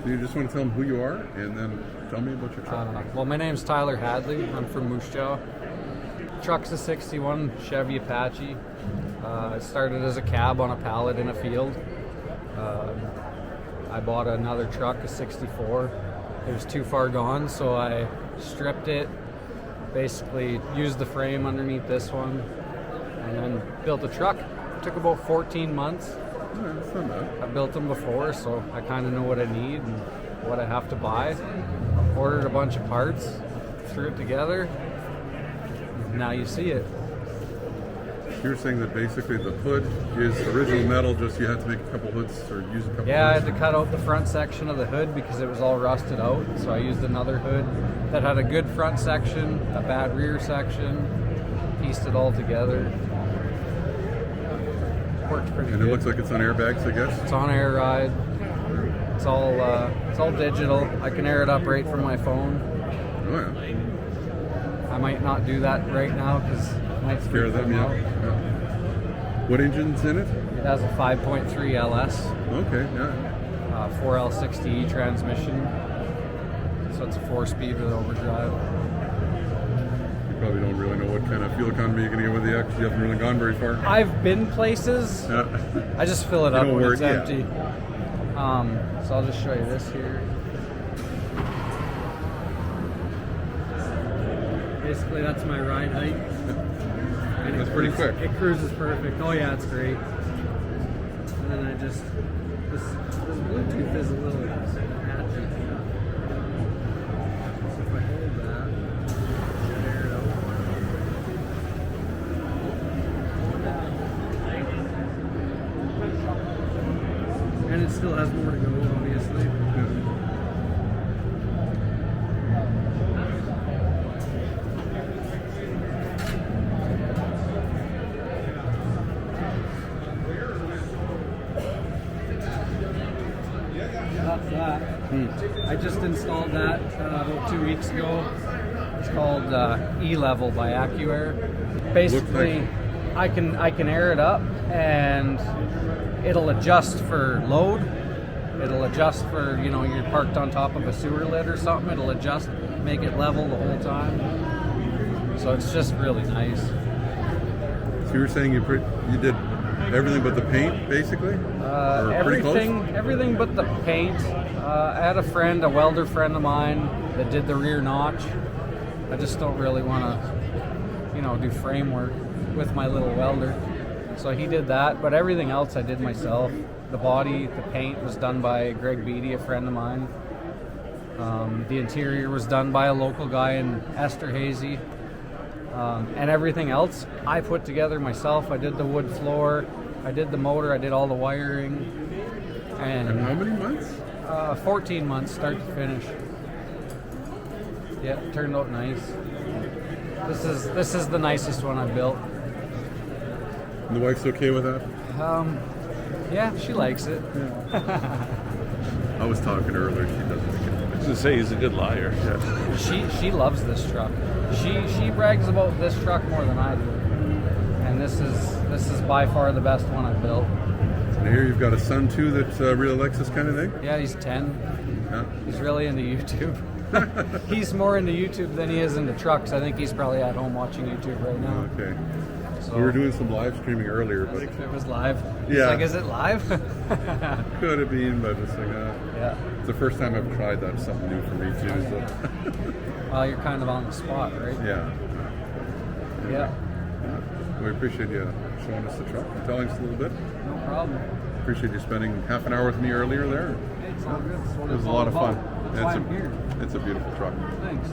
Do you just want to tell them who you are and then tell me about your truck? Well, my name's Tyler Hatley. I'm from Moose Jaw. Truck's a 61 Chevy Apache. It started as a cab on a pallet in a field. I bought another truck, a 64. It was too far gone, so I stripped it, basically used the frame underneath this one, and then built a truck. It took about 14 months. Yeah, that's not bad. I built them before, so I kind of know what I need and what I have to buy. Ordered a bunch of parts, threw it together. Now you see it. You're saying that basically the hood is original metal, just you had to make a couple hoods or use a couple Yeah, I hoods? had to cut out the front section of the hood because it was all rusted out. So I used another hood that had a good front section, a bad rear section, pieced it all together. Worked pretty And good. it looks like it's on airbags, I guess? It's on air ride. It's all digital. I can air it up right from my phone. Oh yeah. I might not do that right now because it might Scare freak them, them out. yeah. What engine's in it? It has a 5.3 LS, Okay, yeah. 4L60E transmission. So it's a 4-speed with overdrive. You probably don't really know what kind of fuel economy you're going to get with the X. You haven't really gone very far. I've been places. Yeah. I just fill it You up know when where- it's yeah. empty. So I'll just show you this here. Basically, that's my ride height. And That's pretty quick. It cruises perfect. Oh yeah, it's great. And then I just this Bluetooth is a little patchy. So if I hold that, share it out. And it still has more to go, obviously. That's that. I just installed that about 2 weeks ago. It's called E-Level by AccuAir. Basically, I can air it up and it'll adjust for load. It'll adjust for, you know, you're parked on top of a sewer lid or something. It'll adjust, make it level the whole time. So it's just really nice. So you were saying you did everything but the paint, basically? Or pretty close? Everything but the paint. I had a welder friend of mine that did the rear notch. I just don't really want to, you know, do framework with my little welder. So he did that, but everything else I did myself. The body, the paint was done by Greg Beatty, a friend of mine. The interior was done by a local guy in Esterhazy. And everything else I put together myself. I did the wood floor, I did the motor, I did all the wiring. And how many months? 14 months, start to finish. Yeah, it turned out nice. This is the nicest one I've built. And the wife's okay with that? Yeah, she likes it. I was talking to her earlier. She doesn't think I was gonna say he's a good liar. Yeah. She loves this truck. She brags about this truck more than I do. And this is by far the best one I've built. And here you've got a son too that really likes this kind of thing? Yeah, he's 10. Yeah. He's really into YouTube. He's more into YouTube than he is into trucks. I think he's probably at home watching YouTube right now. Okay. So We were doing some live streaming earlier, I but think it was live. He's Yeah. like, is it live? could have been, but it's like, Yeah. it's the first time I've tried that. It's something new for me too. So. Well, you're kind of on the spot, right? Yeah. Yeah. We appreciate you showing us the truck and telling us a little bit. No problem. Appreciate you spending half an hour with me earlier there. It's all good. That's what It was it's a all lot of fun. about. That's why I'm here. It's a beautiful truck. Thanks.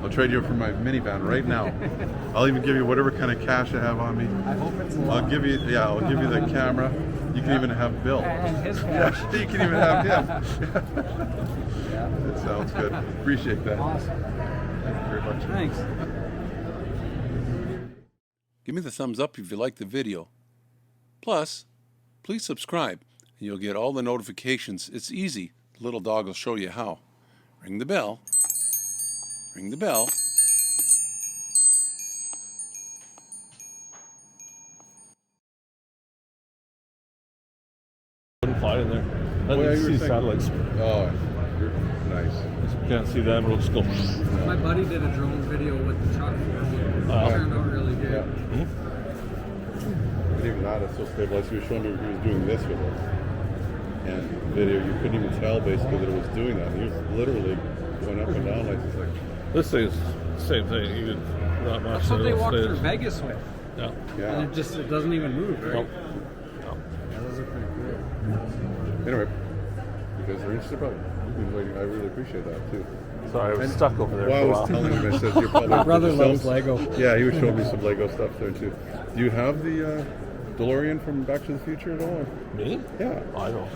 I'll trade you for my minivan right now. I'll even give you whatever kind of cash I have on me. I hope it's a lot. I'll give you the camera. You can even have Bill. And his cash. Yeah, you can even have him. Yeah. That sounds good. Appreciate that. Awesome. Thank you very much. Thanks. Give me the thumbs up if you like the video. Plus, please subscribe and you'll get all the notifications. It's easy. The little dog will show you how. Ring the bell. Ring the bell. Wouldn't fly in there. Oh, yeah, can you were see saying- satellites. Oh, you're nice. Can't see them, but let's go. My buddy did a drone video with the truck for me. It turned out really good. Yeah. But even that, it's so stabilized. He was showing me he was doing this with it. And video, you couldn't even tell basically that it was doing that. He was literally going up and down like it's like. This thing's the same thing. Even not much. That's what they it'll walked stay- through Vegas with. Yeah. Yeah. And it doesn't even move, right? Nope. Yeah, those are pretty cool. Anyway, you guys are interested about it. I really appreciate that too. Sorry, I was stuck over there Well, I for a was while. telling him, I said, you're probably. My brother the loves films. Lego. Yeah, he was showing me some Lego stuff there too. Do you have the DeLorean from Back to the Future at all? Me? Yeah. I don't.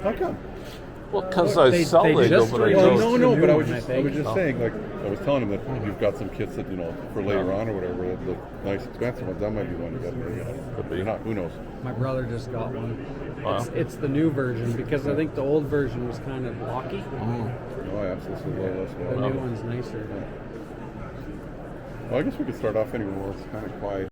How come? Well, because I sell they Lego, just but I released Well, don't. no, the but new I was one, just, I I was think. just saying, like, I was telling him that you've got some kits that, you know, for later on or whatever, the nice expensive ones, that might be one to get. Could be. You're not, who knows? My brother just got one. Wow. It's the new version because I think the old version was kind of blocky. Oh, yeah, absolutely. The new one's nicer. Well, I guess we could start off anyway while it's kind of quiet.